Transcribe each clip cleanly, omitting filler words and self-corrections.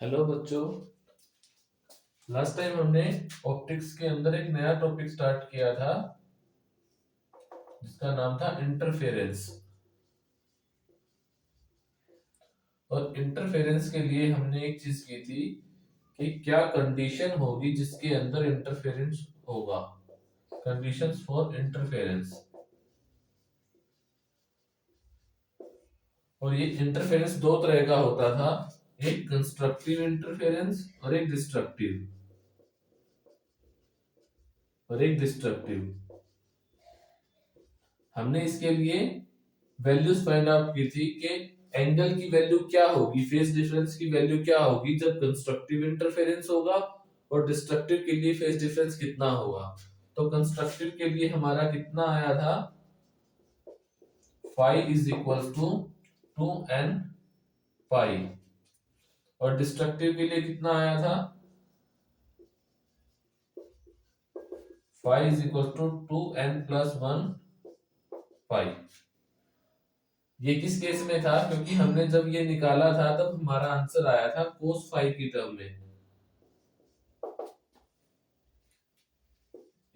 Hello बच्चों। Last time हमने optics के अंदर एक नया टॉपिक स्टार्ट किया था जिसका नाम था इंटरफेरेंस। और इंटरफेरेंस के लिए हमने एक चीज की थी कि क्या कंडीशन होगी जिसके अंदर इंटरफेरेंस होगा, कंडीशंस फॉर इंटरफेरेंस। और ये इंटरफेरेंस दो तरह का होता था, एक कंस्ट्रक्टिव इंटरफेरेंस और एक डिस्ट्रक्टिव। हमने इसके लिए वैल्यूज फाइंड आउट की थी कि एंगल की वैल्यू क्या होगी, फेज डिफरेंस की वैल्यू क्या होगी जब कंस्ट्रक्टिव इंटरफेरेंस होगा, और डिस्ट्रक्टिव के लिए फेज डिफरेंस कितना होगा। तो कंस्ट्रक्टिव के लिए हमारा कितना आया था, phi is equal to 2n pi, और डिस्ट्रक्टिव के लिए कितना आया था, phi is equal to 2n+1 pi. ये किस केस में था, क्योंकि हमने जब ये निकाला था तब हमारा आंसर आया था कोस फाई की टर्म में,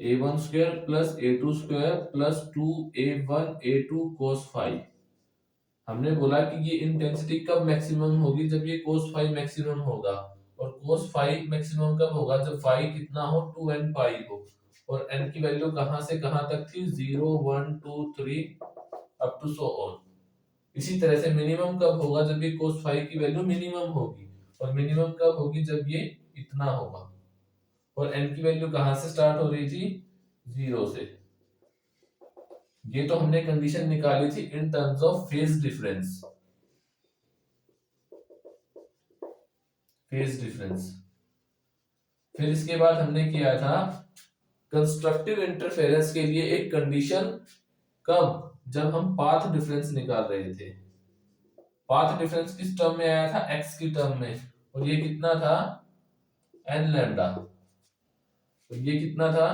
a1² plus a2² plus 2a1 a2 cos phi. हमने बोला कि ये इंटेंसिटी कब मैक्सिमम होगी, जब ये कोस फाई मैक्सिमम होगा। और कोस फाई मैक्सिमम कब होगा, जब फाई कितना हो, 2n पाई हो। और n की वैल्यू कहां से कहां तक थी, 0 1 2 3 अप टू सो ऑन। इसी तरह से मिनिमम कब होगा, जब ये कोस फाई की वैल्यू मिनिमम होगी। और मिनिमम कब होगी, जब ये इतना होगा। और n की वैल्यू कहां से स्टार्ट हो रही थी, 0 से। ये तो हमने कंडीशन निकाली थी in terms of phase difference. फिर इसके बाद हमने किया था कंस्ट्रक्टिव इंटरफेरेंस के लिए एक कंडीशन, कब, जब हम पाथ डिफरेंस निकाल रहे थे। पाथ डिफरेंस किस टर्म में आया था, x की टर्म में। और ये कितना था, n लैम्डा। तो ये कितना था,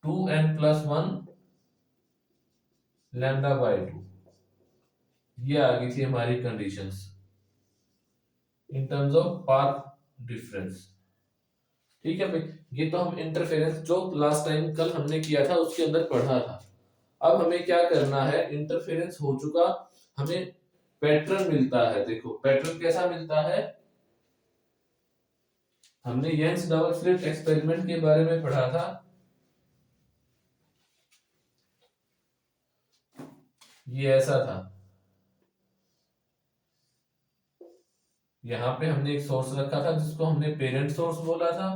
2n+1 λ/2। ये आ गई थी हमारी conditions in terms of path difference. ठीक है भाई, ये तो हम इंटरफेरेंस जो लास्ट टाइम कल हमने किया था उसके अंदर पढ़ा था। अब हमें क्या करना है, इंटरफेरेंस हो चुका, हमें पैटर्न मिलता है। देखो पैटर्न कैसा मिलता है, हमने यंग्स डबल स्लिट एक्सपेरिमेंट के बारे में पढ़ा था। ये ऐसा था, यहाँ पे हमने एक सोर्स रखा था जिसको हमने पेरेंट सोर्स बोला था।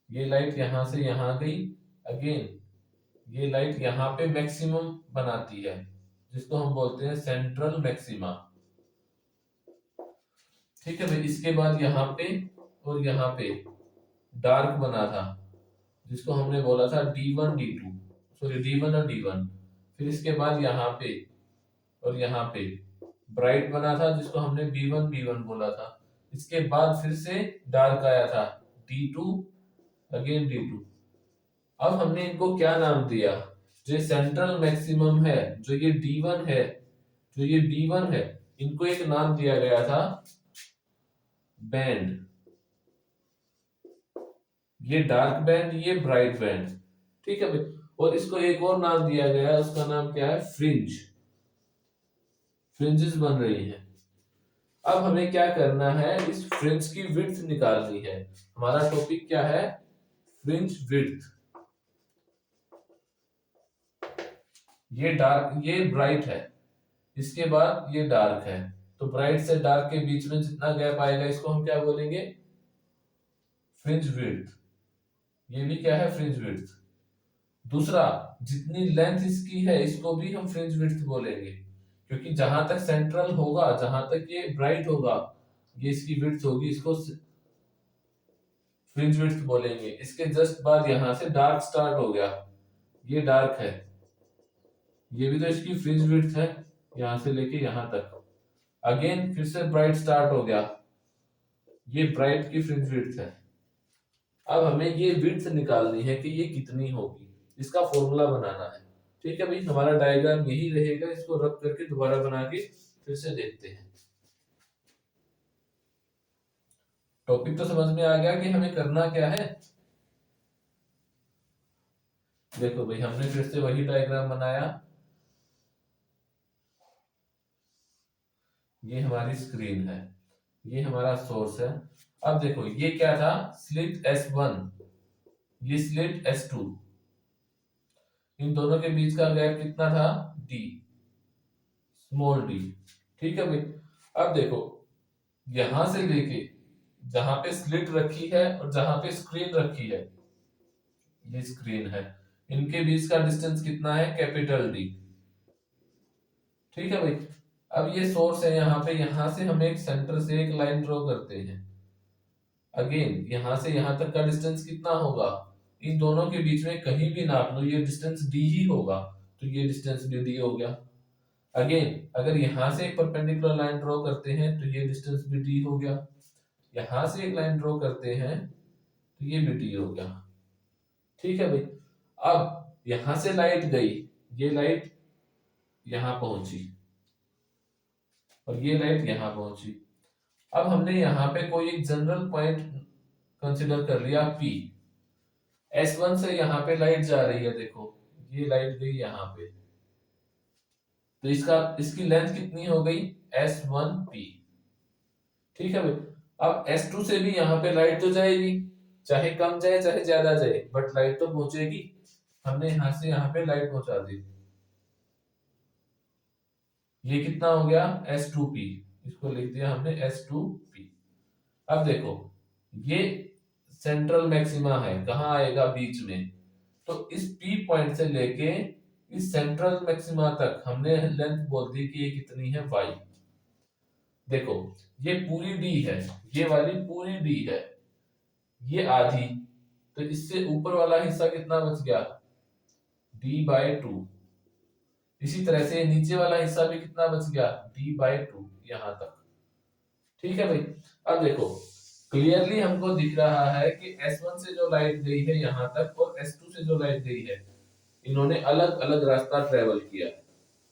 ये लाइट यहां से यहां गई, अगेन ये लाइट यहाँ पे मैक्सिमम बनाती है जिसको हम बोलते हैं सेंट्रल मैक्सिमा। ठीक है भाई, इसके बाद यहाँ पे और यहाँ पे डार्क बना था जिसको हमने बोला था D1 D2, सॉरी D1 और D1। फिर इसके बाद यहाँ पे और यहाँ पे ब्राइट बना था जिसको हमने B1 B1 बोला था। इसके बाद फिर से डार्क आया था D2, अगेन D2। अब हमने इनको क्या नाम दिया, जो सेंट्रल मैक्सिमम है, जो ये D1 है, जो ये B1 है, इनको एक नाम दिया गया था बैंड। ये डार्क बैंड, ये ब्राइट बैंड। ठीक है भाई, और इसको एक और नाम दिया गया है, उसका नाम क्या है, फ्रिंज। फ्रिंजेस बन रही है। अब हमें क्या करना है, इस फ्रिंज की विड्थ निकालनी है। हमारा टॉपिक क्या है, फ्रिंज विड्थ। ये डार्क, ये ब्राइट है, इसके बाद ये डार्क है। तो ब्राइट से डार्क के बीच में जितना गैप आएगा इसको हम क्या बोलेंगे, फ्रिंज विड्थ। ये भी क्या है, फ्रिंज विड्थ। दूसरा, जितनी लेंथ इसकी है इसको भी हम फ्रिंज विड्थ बोलेंगे, क्योंकि जहां तक सेंट्रल होगा, जहां तक ये ब्राइट होगा, ये इसकी विड्थ होगी, इसको फ्रिंज विड्थ बोलेंगे। इसके जस्ट बाद यहां से डार्क स्टार्ट हो गया, ये डार्क है, ये भी तो इसकी फ्रिंज विड्थ है, यहां से लेके यहां तक। अगेन फिर से ब्राइट स्टार्ट हो गया, ये ब्राइट की फ्रिंज विड्थ है। अब हमें ये विड्थ निकालनी है कि ये कितनी होगी, इसका फॉर्मूला बनाना है। ठीक है भाई, हमारा डायग्राम यही रहेगा, इसको रब करके दोबारा बना के फिर से देखते हैं। टॉपिक तो समझ में आ गया कि हमें करना क्या है। देखो भाई हमने फिर से वही डायग्राम बनाया, ये हमारी स्क्रीन है, ये हमारा सोर्स है। अब देखो ये क्या था, स्लिट S1, ये स्लिट S2, इन दोनों के बीच का गैप कितना था, D, स्मॉल d। ठीक है भाई। अब देखो यहां से लेके जहां पे स्लिट रखी है और जहां पे स्क्रीन रखी है, ये स्क्रीन है, इनके बीच का डिस्टेंस कितना है, कैपिटल D। ठीक है भाई। अब ये सोर्स है यहाँ पे, यहां से हम एक सेंटर से एक लाइन ड्रॉ करते हैं। अगेन यहां से यहां तक का डिस्टेंस कितना होगा, इन दोनों के बीच में कहीं भी नाप लो ये डिस्टेंस D ही होगा, तो ये डिस्टेंस भी D हो गया। अगेन अगर यहां से एक परपेंडिकुलर लाइन ड्रॉ करते हैं तो ये डिस्टेंस भी D हो गया, यहां से एक लाइन ड्रॉ करते हैं तो ये भी D हो गया। ठीक है भाई। अब यहां से लाइट गई, ये लाइट यहां पहुंची और ये लाइट यहां पहुंची। अब हमने यहाँ पे कोई एक जनरल पॉइंट कंसिडर कर लिया P, S1 से यहाँ पे लाइट जा रही है, देखो ये लाइट गई यहाँ पे, तो इसकी लेंथ कितनी हो गई, S1P। ठीक है भाई। अब S2 से भी यहाँ पे लाइट तो जाएगी, चाहे कम जाए चाहे ज्यादा जाए, बट लाइट तो पहुंचेगी। हमने यहाँ से यहाँ पे लाइट पहुंचा दी, ये कितना हो गया, S2P, इसको लिख दिया हमने S2P। अब देखो ये सेंट्रल मैक्सिमा है, कहाँ आएगा, बीच में, तो इस P पॉइंट से लेके इस सेंट्रल मैक्सिमा तक हमने लेंथ बोल दी कि ये कितनी है, y। देखो ये पूरी D है, ये वाली पूरी D है, ये आधी, तो इससे ऊपर वाला हिस्सा कितना बच गया, D/2। इसी तरह से नीचे वाला हिस्सा भी कितना बच गया, D/2 यहां तक। ठीक है भाई। अब देखो क्लियरली हमको दिख रहा है कि S1 से जो लाइट गई है यहां तक और S2 से जो लाइट गई है, इन्होंने अलग अलग रास्ता ट्रेवल किया है।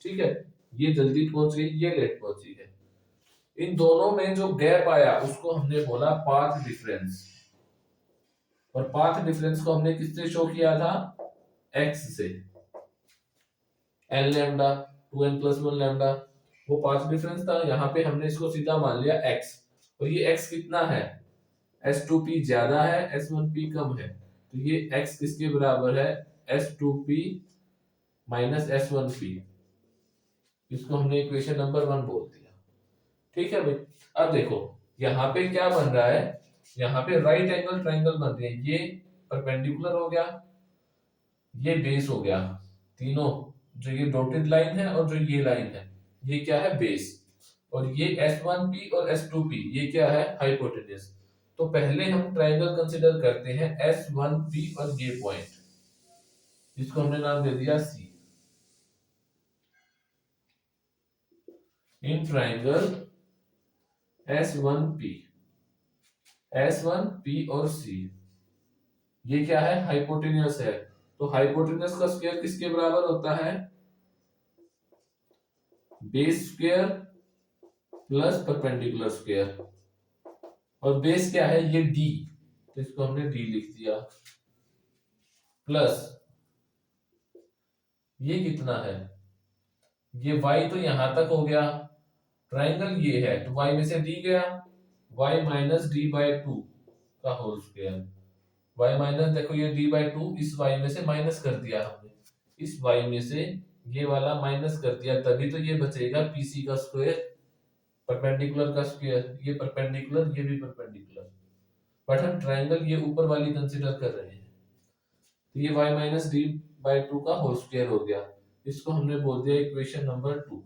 ठीक है, ये जल्दी पहुंच गई, ये लेट पहुंची है। इन दोनों में जो गैप आया उसको हमने बोला पाथ डिफरेंस, और पाथ डिफरेंस को हमने किससे शो किया था, x से, n लैम्डा 2n + 1 लैम्डा, वो पाथ डिफरेंस था। यहाँ पे हमने इसको सीधा मान लिया x, और ये x कितना है, S2P ज्यादा है, S1P कम है, तो ये x किसके बराबर है, S2P - S1P। इसको हमने इक्वेशन नंबर 1 बोल दिया। ठीक है भाई। अब देखो यहाँ पे क्या बन रहा है, यहाँ पे राइट एंगल ट्राइंगल बन रहे हैं, ये परपेंडिकुलर हो गया, ये बेस हो गया, तीनों जो ये डॉटेड लाइन है और जो ये लाइन है, ये क्या है, बेस, और ये S1P और S2P ये क्या है, हाइपोटेन्यूज। तो पहले हम ट्राइंगल कंसीडर करते हैं S1P और ये पॉइंट, जिसको हमने नाम दे दिया C। In triangle S1P, S1P और C, ये क्या है, हाइपोटेन्यूज है, तो हाइपोटेन्यूज का स्क्वायर किसके बराबर होता है, base square plus perpendicular square, और बेस क्या है, ये D, तो इसको हमने D लिख दिया, प्लस ये कितना है, ये y तो यहां तक हो गया, ट्राइंगल ये है तो y में से d गया, y - D/2 का होल स्क्वायर, y माइनस, देखो ये D/2 इस y में से माइनस कर दिया हमने, इस y में से ये वाला माइनस कर दिया, तभी तो ये बचेगा PC का स्क्वायर, परपेंडिकुलर का स्क्वायर, ये परपेंडिकुलर ये भी परपेंडिकुलर, बट हम ट्राइंगल ये ऊपर वाली कंसीडर कर रहे हैं, तो ये y - D/2 का होल स्क्वायर हो गया, इसको हमने बोल दिया इक्वेशन नंबर 2।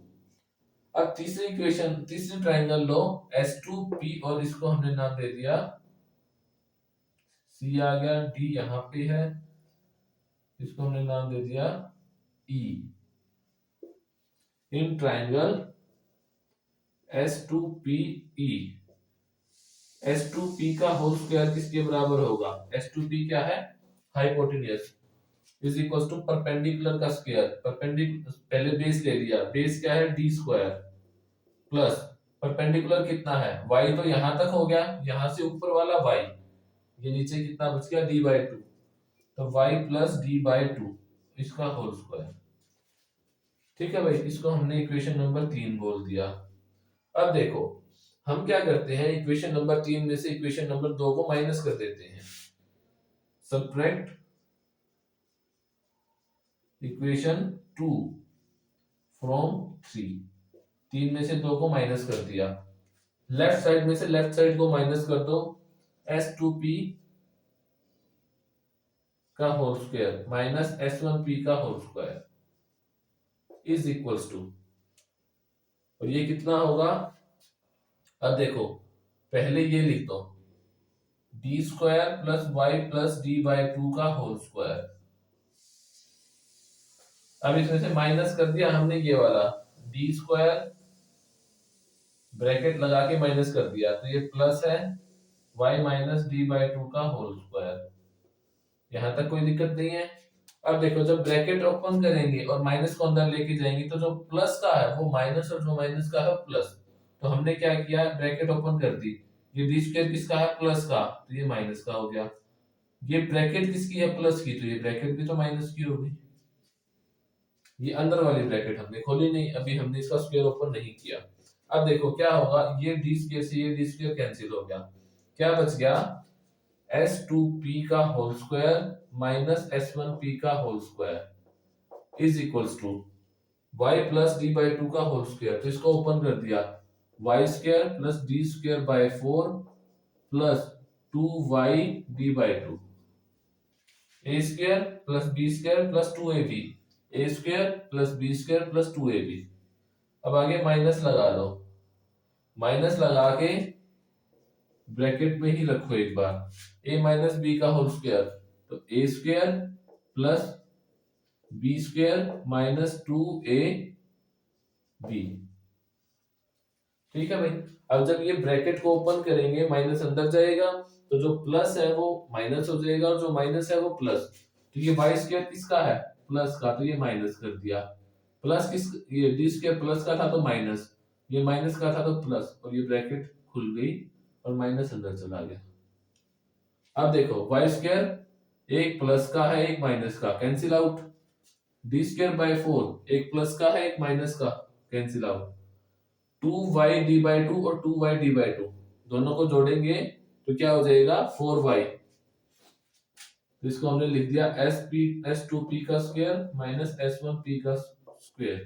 अब तीसरी इक्वेशन, तीसरी ट्राइंगल लो S2P, और इसको हमने नाम दे दिया C आ गया, D यहाँ पे है, इसको हमने नाम दे दिया E। In triangle S2PE, S2P का होल स्क्वायर किसके बराबर होगा, S2P क्या है, hypotenuse, is equal to perpendicular का स्क्वायर, परपेंडिकुलर पहले बेस ले लिया, बेस क्या है D² प्लस परपेंडिकुलर कितना है, y तो यहां तक हो गया, यहां से ऊपर वाला y, ये नीचे कितना बच गया d/2, तो y प्लस d/2 इसका होल स्क्वायर। ठीक है भाई, इसको हमने इक्वेशन नंबर 3 बोल दिया। अब देखो हम क्या करते हैं, इक्वेशन नंबर 3 में से इक्वेशन नंबर 2 को माइनस कर देते हैं। सब्ट्रैक्ट इक्वेशन 2 फ्रॉम 3, 3 में से 2 को माइनस कर दिया। लेफ्ट साइड में से लेफ्ट साइड को माइनस कर दो, s2p का होल स्क्वायर माइनस s1p का whole square is equals to, और ये कितना होगा। अब देखो पहले ये लिख दो, D square plus Y plus d/2 का होल स्क्वायर। अब इसमें से माइनस कर दिया हमने ये वाला, डी स्क्वायर ब्रैकेट लगा के माइनस कर दिया, तो ये प्लस है y माइनस d/2 का होल स्क्वायर। यहां तक कोई दिक्कत नहीं है। अब देखो जब ब्रैकेट ओपन करेंगे और माइनस को अंदर लेके जाएंगे, तो जो प्लस का है वो माइनस और जो माइनस का है प्लस। तो हमने क्या किया, ब्रैकेट ओपन कर दी, ये डी स्क्वायर किसका है, प्लस का, तो ये माइनस का हो गया। ये ब्रैकेट किसकी है, प्लस की, तो ये ब्रैकेट भी तो माइनस की होगी। ये अंदर वाली ब्रैकेट हमने खोली नहीं, अभी हमने इसका स्क्वायर ओपन नहीं किया। अब देखो क्या होगा, ये डी स्क्वायर से ये डी स्क्वायर कैंसिल हो गया, क्या बच गया, s2p का होल स्क्वायर माइनस s1p का whole square is equals to y plus d/2 का होल स्क्वायर। तो इसको ओपन कर दिया, y square plus d square by 4 plus 2y d/2, a square plus b square plus 2ab, a square plus b square plus 2ab। अब आगे minus लगा लो, minus लगा के ब्रैकेट में ही रखो एक बार, a माइनस बी का होल स्क्वायर, तो a square plus B square minus 2ab। ठीक है भाई, अब जब ये ब्रैकेट को ओपन करेंगे माइनस अंदर जाएगा, तो जो प्लस है वो माइनस हो जाएगा और जो माइनस है वो प्लस। तो ये वाई स्क्वायर किसका है, प्लस का, तो ये माइनस कर दिया। प्लस किस, ये डी स्क्वायर प्लस का था तो माइनस, ये माइनस का था तो प्लस, और ये ब्रैकेट खुल गई और माइनस अंदर चला गया। अब देखो वाई स्क्वायर एक प्लस का है एक माइनस का, cancel out. D square by 4 एक प्लस का है एक माइनस का, कैंसिल आउट। 2y/2 और 2y/2 दोनों को जोड़ेंगे तो क्या हो जाएगा, 4y। तो इसको हमने लिख दिया s2p का स्क्वायर माइनस s1p का स्क्वायर,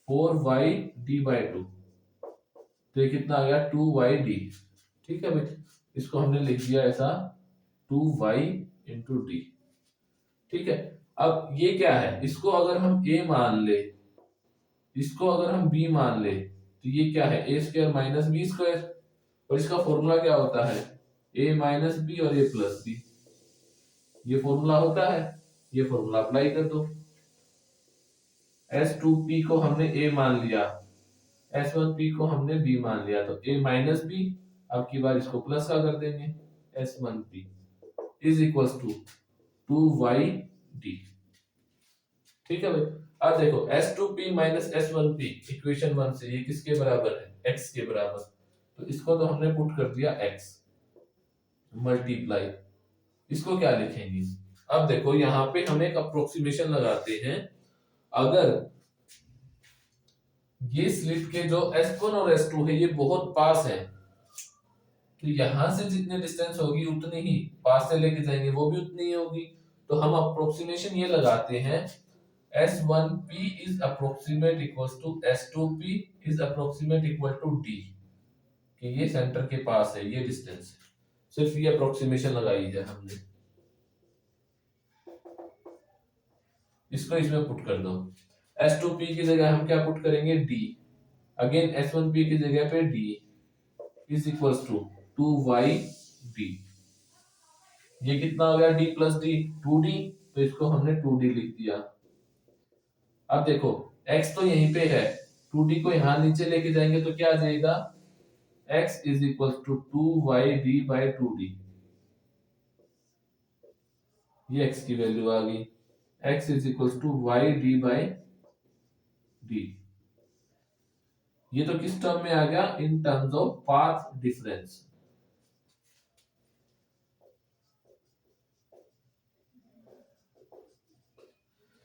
4y/2। तो ये कितना आ गया, 2y/d। ठीक है भाई, इसको हमने लिख दिया ऐसा 2y/d। ठीक है, अब ये क्या है, इसको अगर हम a मान ले, इसको अगर हम b मान ले, तो ये क्या है, a square minus B square, और इसका फॉर्मूला क्या होता है, a माइनस बी और a प्लस बी, ये फॉर्मूला होता है, ये फॉर्मूला अप्लाई कर दो। s2p को हमने a मान लिया, s1p को हमने b मान लिया, तो a माइनस बी, अब की बार इसको प्लस का कर देंगे, s1p is equals to 2y/d। ठीक है भाई, अब देखो s2p माइनस s1p इक्वेशन 1 से ये किसके बराबर है, x के बराबर। तो इसको तो हमने पुट कर दिया x मल्टीप्लाई, इसको क्या लिखेंगे। अब देखो यहाँ पे हम एक अप्रोक्सीमेशन लगाते हैं, अगर ये स्लिट के जो s1 और s2 है ये बहुत पास है, तो यहां से जितने डिस्टेंस होगी उतनी ही पास से लेके जाएंगे वो भी उतनी ही होगी। तो हम अप्रोक्सीमेशन ये लगाते हैं, s1p is approximate equals to s2p is approximate equal to d, कि ये सेंटर के पास है ये डिस्टेंस, सिर्फ ये अप्रोक्सीमेशन लगाई है हमने। इसको इसमें पुट कर दो, s2p की जगह हम क्या पुट करेंगे, d, अगेन s1p की जगह पे d is equals to 2y/d। ये कितना हो गया, d प्लस d 2d, तो इसको हमने 2d लिख दिया। अब देखो x तो यहीं पे है, 2d को यहां नीचे लेके जाएंगे तो क्या आ जाएगा, x is equal to 2y/d/2d। ये x की वैल्यू आ गई, x is equal to y/d/d। ये तो किस टर्म में आ गया, in terms of path difference.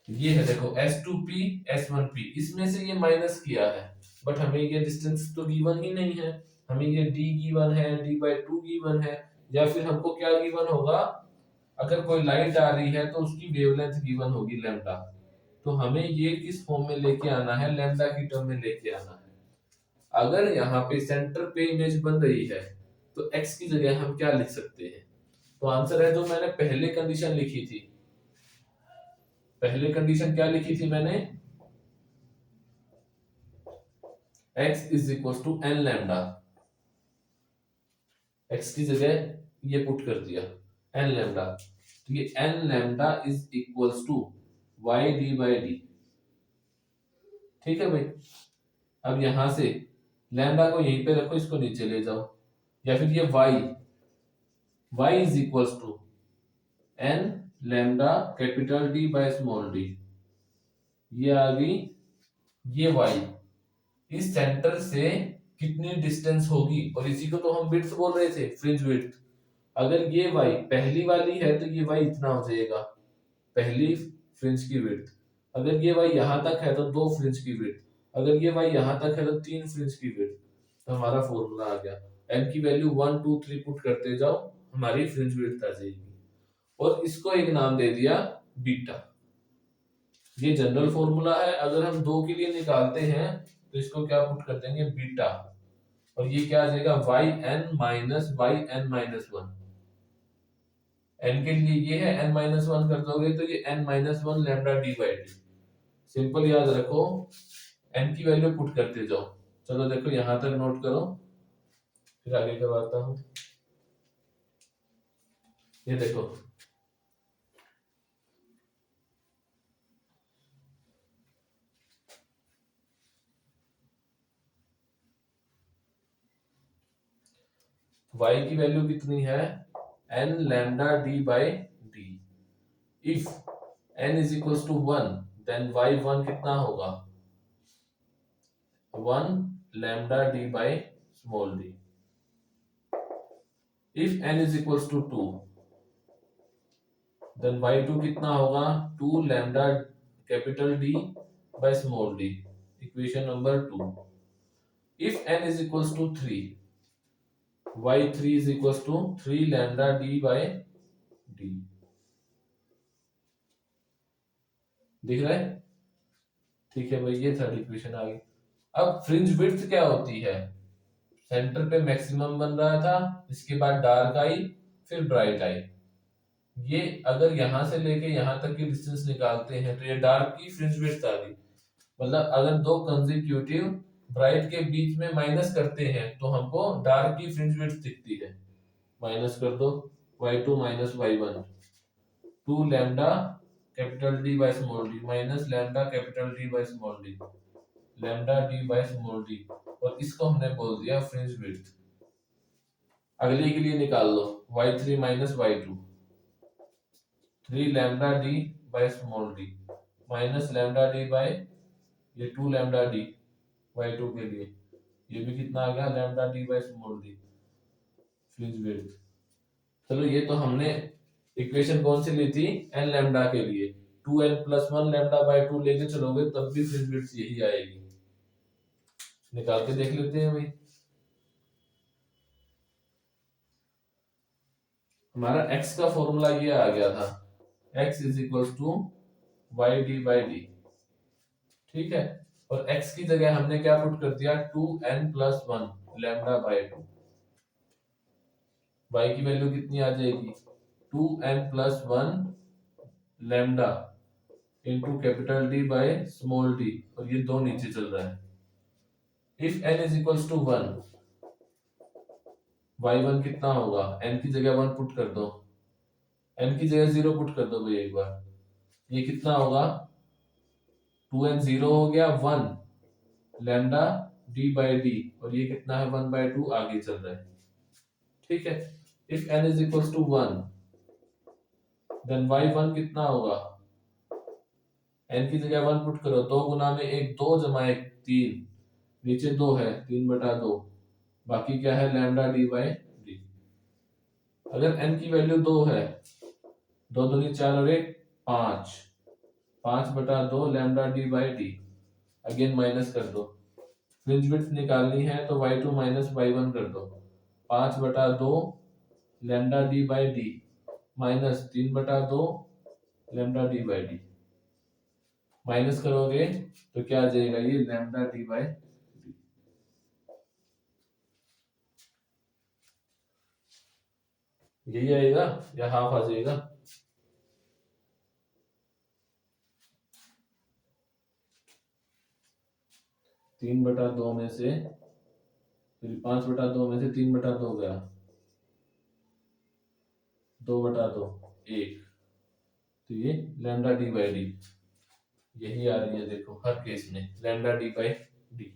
ये है देखो S2P S1P, इसमें से ये माइनस किया है, बट हमें ये डिस्टेंस तो गिवन ही नहीं है। हमें ये D गिवन है, D/2 गिवन है, या फिर हमको क्या गिवन होगा, अगर कोई लाइट आ रही है तो उसकी वेवलेंथ गिवन होगी लैम्डा। तो हमें ये किस फॉर्म में लेके आना है, लैम्डा की टर्म में लेके आना है। अगर यहाँ पे सेंटर पे इमेज बन रही है तो x की जगह हम क्या लिख सकते हैं, तो आंसर है जो मैंने पहले कंडीशन लिखी थी। पहले कंडीशन क्या लिखी थी मैंने, x is equal to N lambda, x की जगह ये पुट कर दिया एन लैम्डा, तो ये N lambda is equals to Y D by D. ठीक है भाई, अब यहां से लैम्डा को यहीं पे रखो, इसको नीचे ले जाओ, या फिर ये y is equals to N lambda capital D by small D, ये आ गई ये y। इस सेंटर से कितनी डिस्टेंस होगी, और इसी को तो हम विड्थ बोल रहे थे, फ्रिंज विड्थ। अगर ये y पहली वाली है तो ये y इतना हो जाएगा, पहली फ्रिंज की विड्थ। अगर ये y यहां तक है तो दो फ्रिंज की विड्थ, अगर ये y यहां तक है तो तीन फ्रिंज की विड्थ। तो हमारा फॉर्मूला आ गया, n की वैल्यू 1 2 3 पुट करते जाओ, हमारी फ्रिंज विड्थ आ जाएगी। और इसको एक नाम दे दिया बीटा। ये जनरल फॉर्मूला है, अगर हम दो के लिए निकालते हैं तो इसको क्या पुट कर देंगे, बीटा। और ये क्या आ जाएगा, Y N minus one. N के लिए ये है, n-1 कर दोगे तो ये n-1 lambda D by D. Simple याद रखो, n की वैल्यू पुट करते जाओ। चलो देखो यहां तक नोट करो, फिर आगे करवाता हूं। ये देखो y की वैल्यू कितनी है, n lambda D by D. If n is equal to 1 then y1 कितना होगा, 1 lambda D by small D. If n is equal to 2 then y2 कितना होगा, 2 lambda capital D by small D. Equation number 2। If n is equal to 3, y3 is equal to 3 lambda D by D. दिख रहा है, ठीक है भाई, ये third equation आ गई। अब फ्रिंज विड्थ क्या होती है, सेंटर पे मैक्सिमम बन रहा था, इसके बाद डार्क आई, फिर ब्राइट आई। ये अगर यहां से लेके यहां तक की डिस्टेंस निकालते हैं तो ये डार्क की फ्रिंज विड्थ आ गई। मतलब अगर दो कंसेक्यूटिव ब्राइट के बीच में माइनस करते हैं तो हमको डार्क की फ्रिंज विड्थ दिखती है। माइनस कर दो, y2 minus y1, 2 lambda capital D by small D minus lambda capital D by small D, lambda D by small D, और इसको हमने बोल दिया फ्रिंज विड्थ। अगले के लिए निकाल लो, y3 minus y2, 3 lambda D by small D minus lambda D by ये 2 लैम्डा डी y2 के लिए, ये भी कितना आ गया, lambda D by small D fringe width. चलो ये तो हमने इक्वेशन कौन सी ली थी, n लैम्डा के लिए, 2n+1 लैम्डा बाय 2 लेके चलोगे तब भी फ्रिंज विड्थ यही आएगी। निकाल के देख लेते हैं भाई। हमारा x का फॉर्मूला ये आ गया था, x is equal to Y D by D. ठीक है, और x की जगह हमने क्या पुट कर दिया, 2n+1 लैम्डा बाय 2। y की वैल्यू कितनी आ जाएगी, 2n+1 lambda into capital D by small D, और ये दो नीचे चल रहा है। If n is equal to 1, y1 कितना होगा, n की जगह 1 पुट कर दो, n की जगह 0 पुट कर दो भाई एक बार, ये कितना होगा, 2n 0 हो गया, 1 लैम्डा डी बाई डी, और ये कितना है, 1/2 आगे चल रहा है। ठीक है, if n is equal to 1 then y1 कितना होगा, n की जगह 1 पुट करो, 2 गुना में 1 2 जमा 1 3, नीचे 2 है 3/2, बाकी क्या है लैम्डा डी बाई डी। अगर n की वैल्यू 2 है, 2 दूनी 4 और 1 5, 5/2 lambda D by D. Again minus कर दो, फ्रिंज विड्थ निकालनी है तो y2 माइनस y1 कर दो, 5/2 lambda D by D minus 3/2 lambda D by D. Minus करोगे तो क्या आ जाएगा, ये लैम्डा डी बाई डी। यही आएगा या हाफ आ जाएगा? तीन बटा दो में से 5/2 में से 3/2 गया, 2/2 1, तो ये लैम्डा डी बाई डी यही आ रही है। देखो हर केस में लैम्डा डी बाई डी।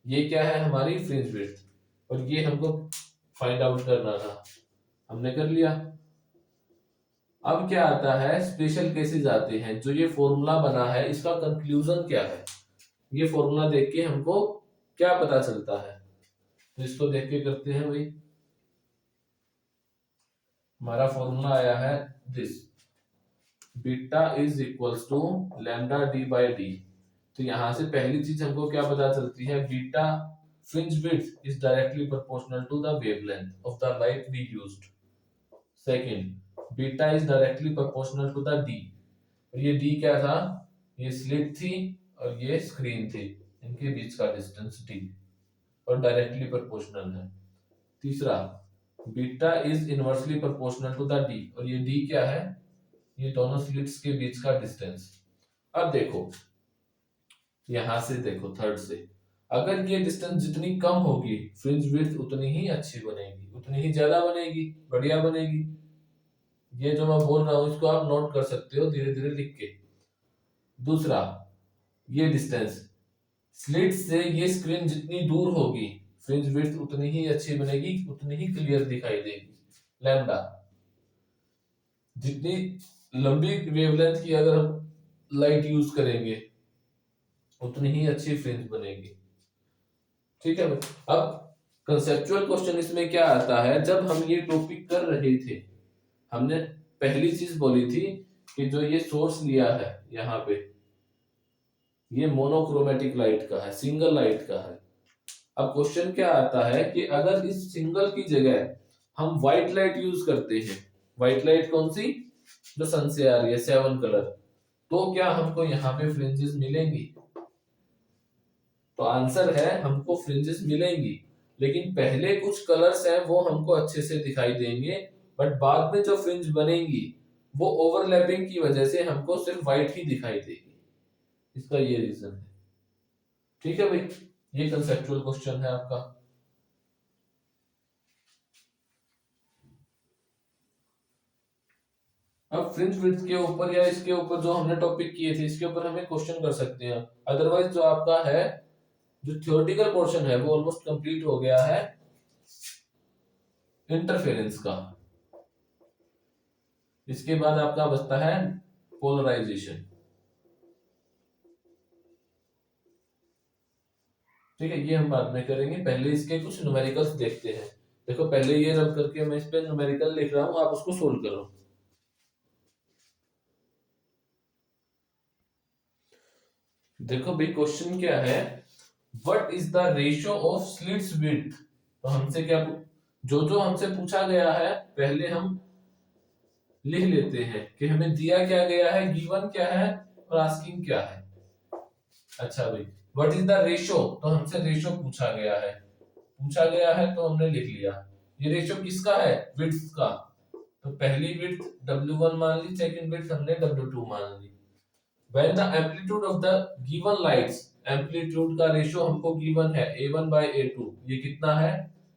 ये क्या है हमारी फ्रिंज विड्थ, और ये हमको फाइंड आउट करना था, हमने कर लिया। अब क्या आता है, स्पेशल केसेस आते हैं। जो ये फॉर्मूला बना है इसका कंक्लूजन क्या है, ये फॉर्मूला देख के हमको क्या पता चलता है, तो इसको देख के करते हैं भाई। हमारा फॉर्मूला आया है this, beta is equals to lambda D by D. तो यहां से पहली चीज हमको क्या पता चलती है, beta fringe width is directly proportional to the wavelength of the light we used. Second, beta is directly proportional to the D, और ये डी क्या था, ये स्लिट थी और ये स्क्रीन थी, इनके बीच का डिस्टेंस डी, और डायरेक्टली प्रोपोर्शनल है। तीसरा, beta is inversely proportional to the D, और ये डी क्या है, ये दोनों स्लिट्स के बीच का डिस्टेंस। अब देखो यहां से देखो थर्ड से, अगर ये डिस्टेंस जितनी कम होगी फ्रिंज विड्थ उतनी ही अच्छी बनेगी, उतनी ही ज्यादा बनेगी, बढ़िया बनेगी। ये जो मैं बोल रहा हूं इसको आप नोट कर सकते हो धीरे धीरे लिख के। दूसरा, ये डिस्टेंस स्लिट से ये स्क्रीन जितनी दूर होगी फ्रिंज विड्थ उतनी ही अच्छी बनेगी, उतनी ही क्लियर दिखाई देगी। लैम्डा, जितनी लंबी वेवलेंथ की अगर हम लाइट यूज करेंगे उतनी ही अच्छी फ्रिंज बनेगी। ठीक है भाई। अब कंसेप्चुअल क्वेश्चन इसमें क्या आता है, जब हम ये टॉपिक कर रहे थे हमने पहली चीज बोली थी कि जो ये सोर्स लिया है यहाँ पे, ये मोनोक्रोमेटिक लाइट का है, सिंगल लाइट का है। अब क्वेश्चन क्या आता है कि अगर इस सिंगल की जगह हम व्हाइट लाइट यूज करते हैं, व्हाइट लाइट कौन सी, जो सन से आ रही है 7 कलर, तो क्या हमको यहाँ पे फ्रिंजेस मिलेंगी? तो आंसर है हमको फ्रिंजेस मिलेंगी, लेकिन पहले कुछ कलर्स हैं वो हमको अच्छे से दिखाई देंगे, बट बाद में जो फ्रिंज बनेंगी वो ओवरलैपिंग की वजह से हमको सिर्फ व्हाइट ही दिखाई देगी। इसका ये रीजन है। ठीक है भाई, ये कंसेप्चुअल क्वेश्चन है आपका। अब फ्रिंज विड्थ के ऊपर या इसके ऊपर जो हमने टॉपिक किए थे इसके ऊपर हमें क्वेश्चन कर सकते हैं। अदरवाइज जो आपका है जो थ्योरेटिकल पोर्शन है वो ऑलमोस्ट कंप्लीट हो गया है इंटरफेरेंस का। इसके बाद आपका बचता है पोलराइजेशन। ठीक है, ये हम बाद में करेंगे, पहले इसके कुछ न्यूमेरिकल्स देखते हैं। देखो पहले ये रब करके मैं इस पे न्यूमेरिकल लिख रहा हूं, आप उसको सोल्व करो। देखो भाई क्वेश्चन क्या है, what is the ratio of slits width. तो हमसे क्या जो जो हमसे पूछा गया है पहले हम लिख लेते हैं कि हमें दिया क्या गया है, गिवन क्या है और आस्किंग क्या है। अच्छा भाई, व्हाट इज द रेशियो, तो हमसे रेशियो पूछा गया है तो हमने लिख लिया। ये रेशियो किसका है, विड्थ का, तो पहली विड्थ W1 मान ली, सेकंड विड्थ हमने W2 मान ली। When the amplitude of the given lights, amplitude का रेशियो हमको गिवन है A1 by A2, ये कितना है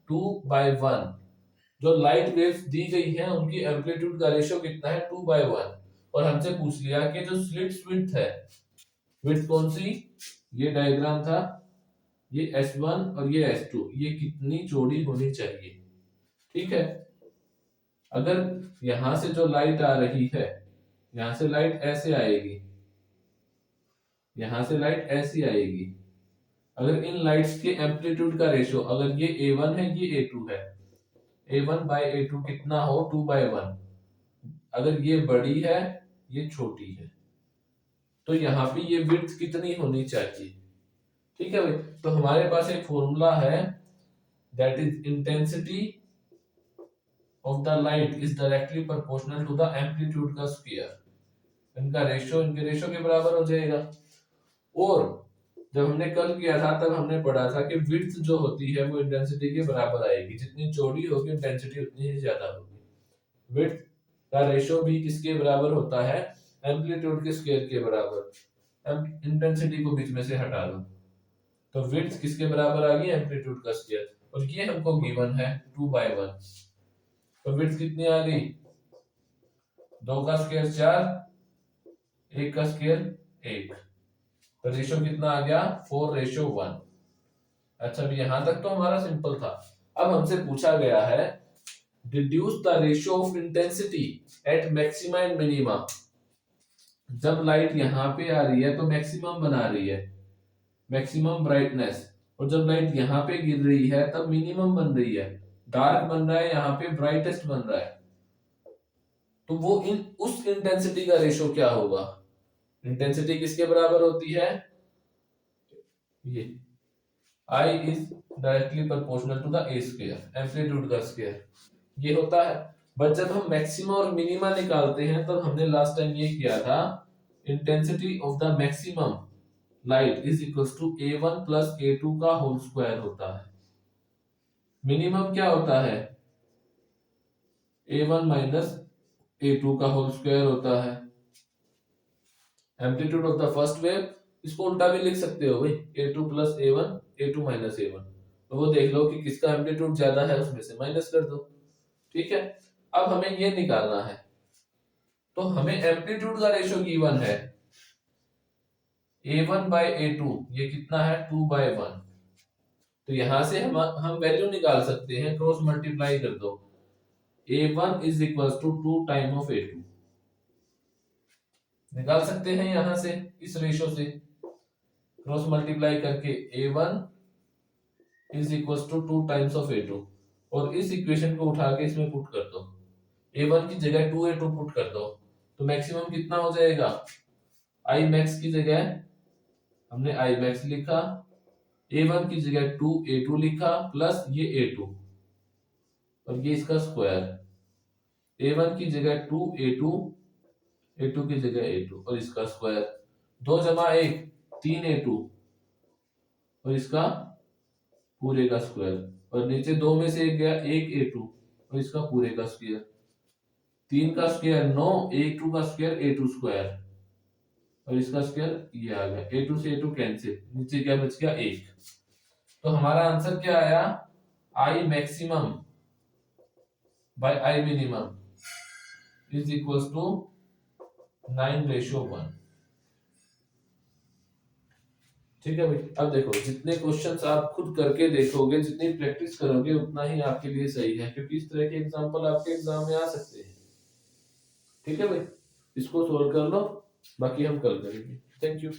2/1। जो लाइट वेव्स दी गई हैं उनकी एम्पलीट्यूड का रेशियो कितना है 2/1, और हमसे पूछ लिया कि जो स्लिट्स विड्थ है, विड्थ कौन सी, ये डायग्राम था, ये S1 और ये S2, ये कितनी चौड़ी होनी चाहिए। ठीक है, अगर यहां से जो लाइट आ रही है, यहां से लाइट ऐसे आएगी, यहां से लाइट ऐसी आएगी, अगर इन लाइट्स के एम्पलीट्यूड का रेशियो, अगर ये A1 है ये A2 है, A1 बाय A2 कितना हो 2/1, अगर ये बड़ी है ये छोटी है, तो यहाँ पे ये विड्थ कितनी होनी चाहिए। ठीक है भाई, तो हमारे पास एक फॉर्मूला है, that is intensity of the light is directly proportional to the amplitude का स्क्वायर। इनका रेशियो इनके रेशियो के बराबर हो जाएगा। और जब हमने कल किया था तब हमने पढ़ा था कि विड्थ जो होती है वो इंटेंसिटी के बराबर आएगी, जितनी चौड़ी होगी इंटेंसिटी उतनी ही ज्यादा होगी। विड्थ का रेशियो भी किसके बराबर होता है, एम्पलीट्यूड के स्क्वायर के बराबर। इंटेंसिटी को बीच में से हटा दो, तो विड्थ किसके बराबर आ गई, एम्पलीट्यूड का स्क्वायर, और ये हमको गिवन है 2/1। तो विड्थ कितनी आ गई, 2 का स्क्वायर 4, 1 का स्क्वायर 1, तो रेशियो कितना आ गया 4:1। अच्छा, अभी यहां तक तो हमारा सिंपल था। अब हमसे पूछा गया है deduce the ratio of intensity at maxima and minima. जब लाइट यहाँ पे आ रही है तो मैक्सिमम बना रही है, मैक्सिमम ब्राइटनेस, और जब लाइट यहाँ पे गिर रही है तब मिनिमम बन रही है, डार्क बन रहा है, यहाँ पे ब्राइटेस्ट बन रहा है। तो वो उस इंटेंसिटी का रेशियो क्या होगा, इंटेंसिटी किसके बराबर होती है, ये I is directly proportional to the A square, amplitude का स्क्वायर ये होता है। बट जब हम मैक्सिमा और मिनिमा निकालते हैं तब हमने लास्ट टाइम ये किया था, intensity of the maximum light is equals to A1 plus A2 का होल स्क्वायर होता है। मिनिमम क्या होता है, A1 माइनस A2 का होल स्क्वायर होता है। Amplitude of the first wave, इसको उल्टा भी लिख सकते हो भाई, A2 plus A1, A2 minus A1, तो वो देख लो कि किसका एम्पलीट्यूड ज्यादा है उसमें से माइनस कर दो। ठीक है, अब हमें ये निकालना है, तो हमें एम्पलीट्यूड का रेशियो गिवन है A1 बाय A2, ये कितना है 2/1, तो यहां से हम वैल्यू निकाल सकते हैं, क्रॉस मल्टीप्लाई कर दो, A1 is equal to 2 time of A2, निकाल सकते हैं यहां से इस रेशियो से क्रॉस मल्टीप्लाई करके, A1 is equal to 2 times of A2, और इस इक्वेशन को उठा के इसमें पुट कर दो, A1 की जगह 2A2 पुट कर दो, तो मैक्सिमम कितना हो जाएगा, I मैक्स की जगह हमने I मैक्स लिखा, A1 की जगह 2A2 लिखा, प्लस ये A2 और ये इसका स्क्वायर, A1 की जगह 2A2, A2 की जगह A2 और इसका स्क्वायर, 2 जमा 1 3A2 और इसका पूरे का स्क्वायर, और नीचे 2 में से 1 गया 1A2 और इसका पूरे का स्क्वायर, 3 का स्क्वायर 9, A2 का स्क्वायर A2 स्क्वायर और इसका स्क्वायर ये आ गया, A2 से A2 कैंसिल, नीचे क्या बच गया 1। तो हमारा आंसर क्या आया, I maximum by I minimum is equals to 9:1। ठीक है भाई, अब देखो जितने क्वेश्चंस आप खुद करके देखोगे, जितनी प्रैक्टिस करोगे उतना ही आपके लिए सही है, क्योंकि इस तरह के एग्जांपल आपके एग्जाम में आ सकते हैं। ठीक है भाई, इसको सोल्व कर लो, बाकी हम कल करेंगे। Thank you.